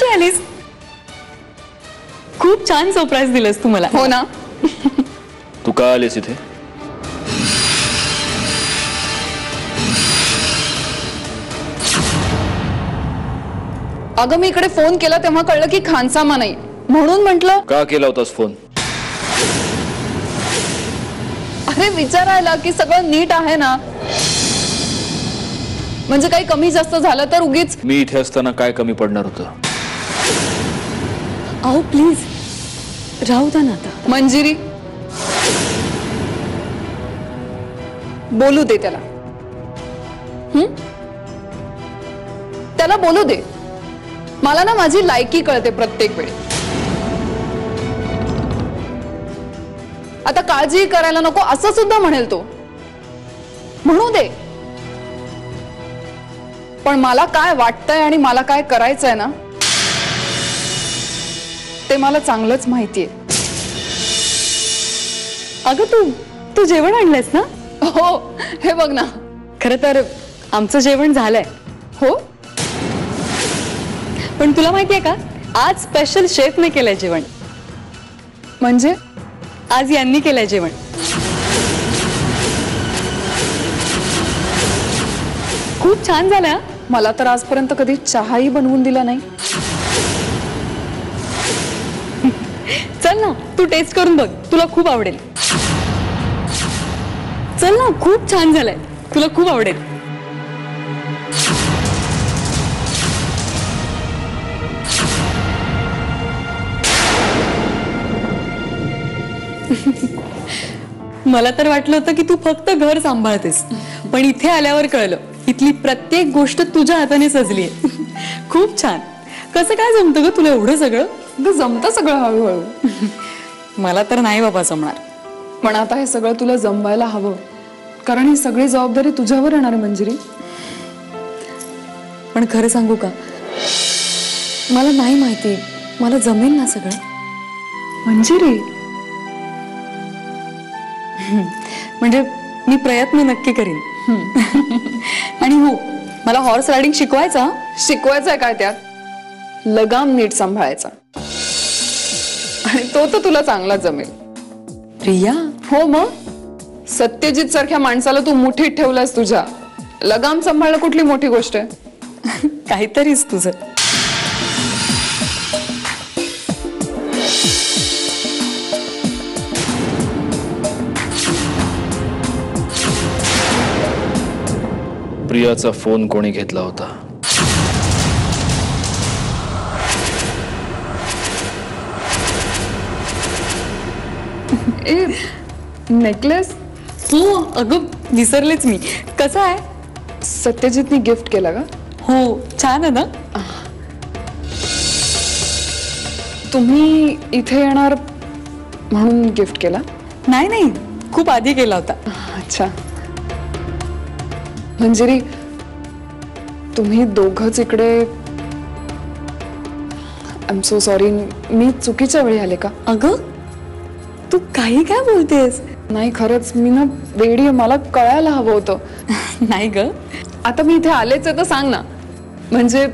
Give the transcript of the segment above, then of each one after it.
कशी आलीस? खूप छान सरप्राईज दिलंस तू मला. हो ना. तू का आलीस इथे? अगं मी इकडे फोन केला तेव्हा कळलं की खानसामा नाही, म्हणून म्हटलं. का केला होतास फोन? अरे विचारायला की सगळं नीट आहे ना, म्हणजे काही कमी जास्त झालं तर उगीच. मी इथे असताना काय कमी पडणार होतं? अहो प्लीज राहू द्या ना आता. मंजिरी बोलू दे त्याला. त्याला बोलू दे. मला ना माझी लायकी कळते प्रत्येक वेळी. आता काळजी करायला नको असं सुद्धा म्हणेल तो. म्हणू दे. पण मला काय वाटतंय आणि मला काय करायचंय ना ते मला चांगलंच माहितीये. अगं तू जेवण आणलंयस ना? हो हे बघ ना. खरं तर आमचं जेवण झालंय. हो पण तुला माहितीये का, आज स्पेशल शेफने केलंय जेवण. म्हणजे आज यांनी केलंय जेवण. खूप छान झालं. मला तर आजपर्यंत कधी चहाही बनवून दिला नाही. चल ना तू टेस्ट करून बघ, तुला खूप आवडेल. चल ना, खूप छान झालंय, तुला खूप आवडेल. मला तर वाटलं होतं की तू फक्त घर सांभाळतेस, पण इथे आल्यावर कळलं इथली प्रत्येक गोष्ट तुझ्या हाताने सजली आहे. खूप छान. कसं काय जमतं ग तुला एवढं सगळं? जमतं सगळं हळूहळू. मला तर नाही बाबा जमणार. पण आता हे सगळं तुला जमवायला हवं, कारण ही सगळी जबाबदारी तुझ्यावर येणार आहे मंजिरी. पण खरं सांगू का, मला नाही माहिती मला जमेल ना सगळं. मंजिरी म्हणजे मी प्रयत्न नक्की करीन. आणि हो, मला हॉर्स रायडिंग शिकवायचा. शिकवायचंय काय त्यात? लगाम नीट सांभाळायचा, आणि तो तर तुला चांगला जमेल. प्रिया. हो मग, सत्यजित सारख्या माणसाला तू मुठीत ठेवलास तुझ्या. लगाम सांभाळणं कुठली मोठी गोष्ट आहे? काहीतरीच तुझं. प्रियाचा फोन कोणी घेतला होता? ए नेकलेस. हो अगं विसरलेच मी. कसं आहे? सत्यजितनी गिफ्ट केला का? हो छान आहे ना. तुम्ही इथे येणार म्हणून गिफ्ट केला? नाही नाही, खूप आधी केला होता. अच्छा. मंजिरी तुम्ही दोघंच इकडे. I am so sorry. मी चुकीच्या वेळी आले का? अगं तू काही काय बोलतेस? नाही खरंच मी ना वेडी आहे, मला कळायला हवं होतं. नाही ग. आता मी इथे आलेच आहे तर सांग ना. म्हणजे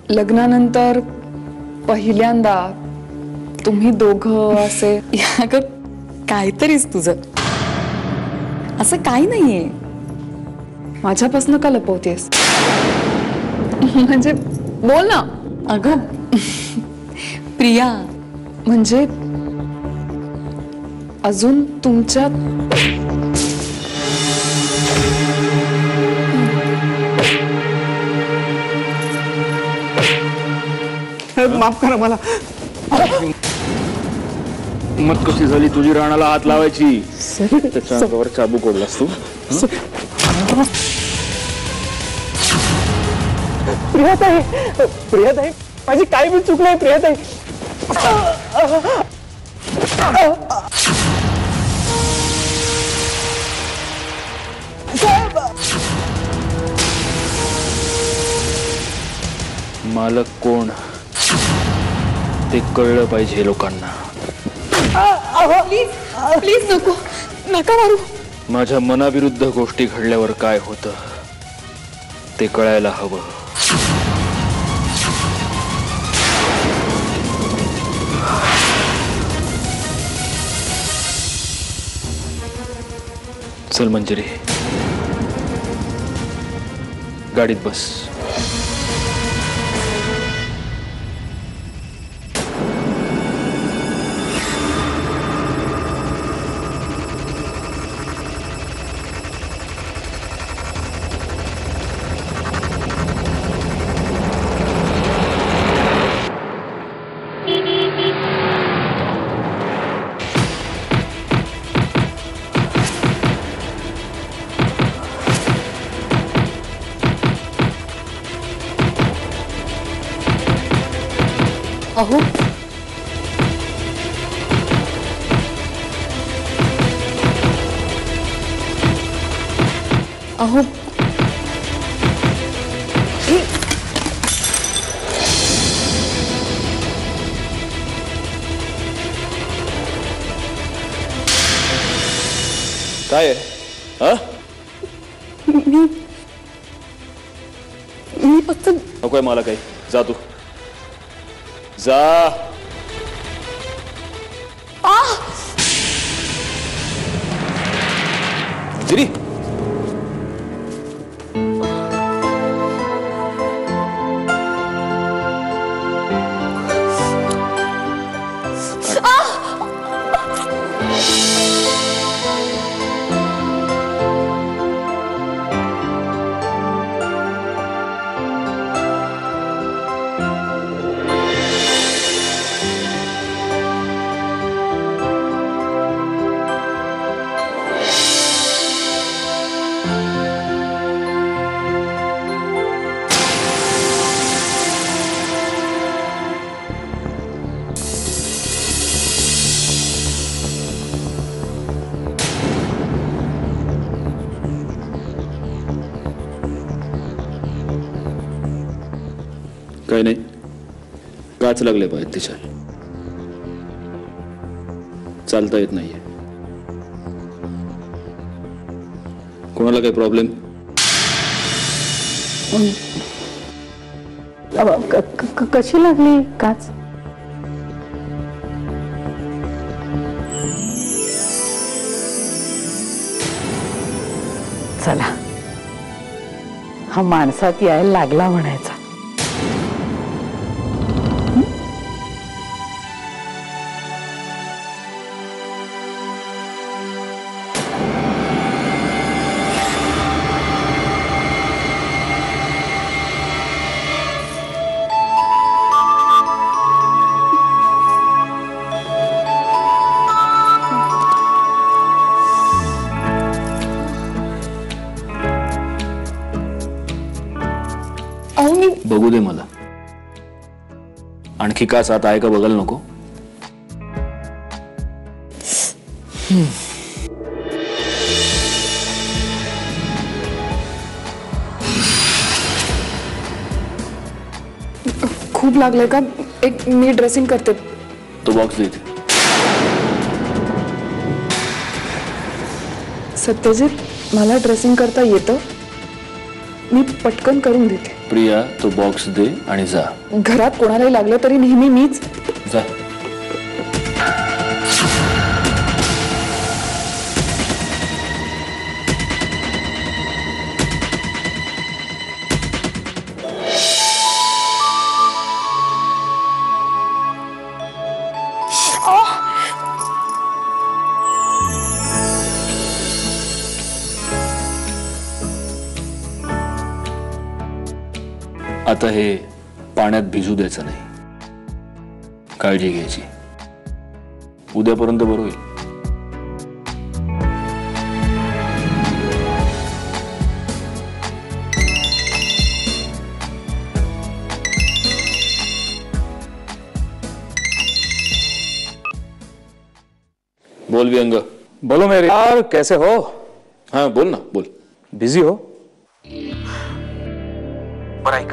लग्नानंतर पहिल्यांदा तुम्ही दोघं असे. अगं काहीतरीच तुझं. असं काही नाहीये. माझ्यापासून का लपवतेस? म्हणजे बोल ना. अगं प्रिया, म्हणजे अजून तुमच्यात. माफ करा मला. मत कशी झाली तुझी राणाला हात लावायची? त्याच्या अंगावर चाबूक ओढलास तू. प्रियाताई, प्रियाताई माझी काही पण चूक नाही. प्रियाताई मालक कोण ते कळलं पाहिजे लोकांना. प्लीज प्लीज नको, नका मारू. माझ्या मनाविरुद्ध गोष्टी घडल्यावर काय होतं ते कळायला हवं. चल मंजिरी, गाडीत बस. अहो अहो काय आहे? हा? मी फक्त नकोय मला काही. जा तू जा. मंजिरी, काही नाही. काच लागले पाहिजे तिच्या. चालता येत नाहीये. कोणाला काही प्रॉब्लेम? कशी लागली काच? चला, हा माणसात यायला लागला म्हणायचा. अहो मी बघू दे मला. आणखी काच आता आहे का बघायला नको? खूप लागलंय का? एक मी ड्रेसिंग करते. तो बॉक्स देते. सत्यजित, मला ड्रेसिंग करता येतं. मी पटकन करून देते. प्रिया, तो बॉक्स दे आणि जा. घरात कोणालाही लागलं तरी नेहमी मीच. जा. आता हे पाण्यात भिजू द्यायचं नाही. काळजी घ्यायची. उद्यापर्यंत बरं होईल. बोल व्यंग. बोलो मेरे यार, कैसे हो? हाँ बोल ना, बोल. बिझी हो? बरं ऐक,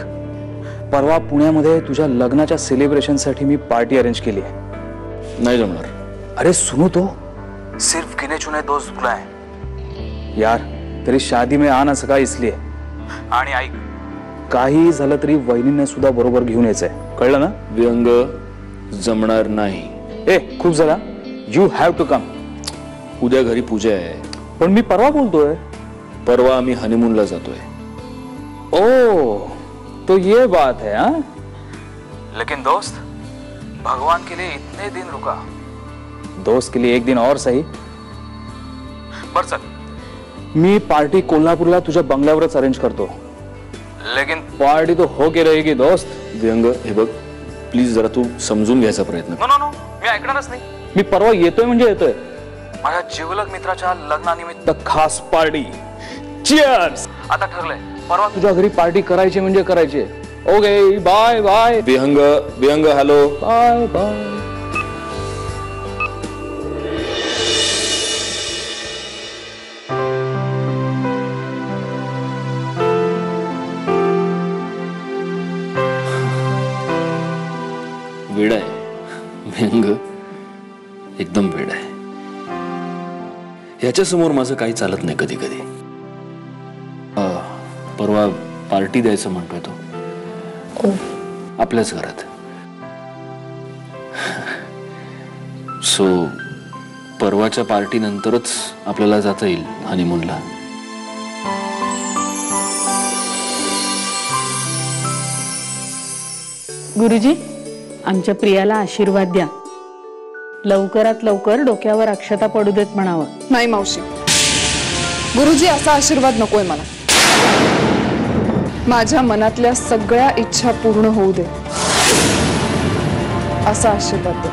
परवा पुण्यामध्ये तुझ्या लग्नाच्या सेलिब्रेशन साठी मी पार्टी अरेंज केली आहे. नाही जमणार. अरे सुनो तो, सिर्फ गिने चुने दोस्त बुलाए यार. तेरी शादी में आ ना सका इसलिए. आणि ऐक, काही झालं तरी वहिनींना सुद्धा बरोबर घेऊन यायचंय, कळलं ना? व्यंग जमणार नाही. ए खूप झाला. You have to come. उद्या घरी पूजा आहे. पण मी परवा बोलतोय. परवा आम्ही हनीमूनला जातोय. ओ तो ये बात है हाँ? लेकिन दोस्त भगवान के लिए इतने दिन रुका, दोस्त के लिए एक दिन और सही. बर चल, मी पार्टी कोल्हापूरला तुझ्या बंगल्यावरच अरेंज करतो. लेकिन पार्टी तो हो के रहेगी दोस्त. विहंग, हे बघ प्लीज जरा तू समजून घ्यायचा प्रयत्न कर. नो नो नो, मी ऐकणारच नाही. मी परवा येतोय म्हणजे येतोय. माझ्या जिवलग मित्राच्या लग्नानिमित्त खास पार्टी. चिअर्स. आता ठरलंय, परवा तुझ्या घरी पार्टी करायची म्हणजे करायची. Okay, bye bye. Vihang, Vihang, hello. Bye bye. वेड आहे विहंग, एकदम वेड आहे. याच्या समोर माझं काही चालत नाही कधी कधी. परवा पार्टी द्यायचं म्हणतोय तो आपल्याच घरात. सो परवाच्या पार्टी नंतरच आपल्याला जाता येईल हनीमूनला. गुरुजी, आमच्या प्रियाला आशीर्वाद द्या. लवकरात लवकर डोक्यावर अक्षता पडू देत म्हणावं. नाही मावशी, गुरुजी असा आशीर्वाद नकोय मला. माझ्या मनातल्या सगळ्या इच्छा पूर्ण होऊ दे असा आशीर्वाद द्या.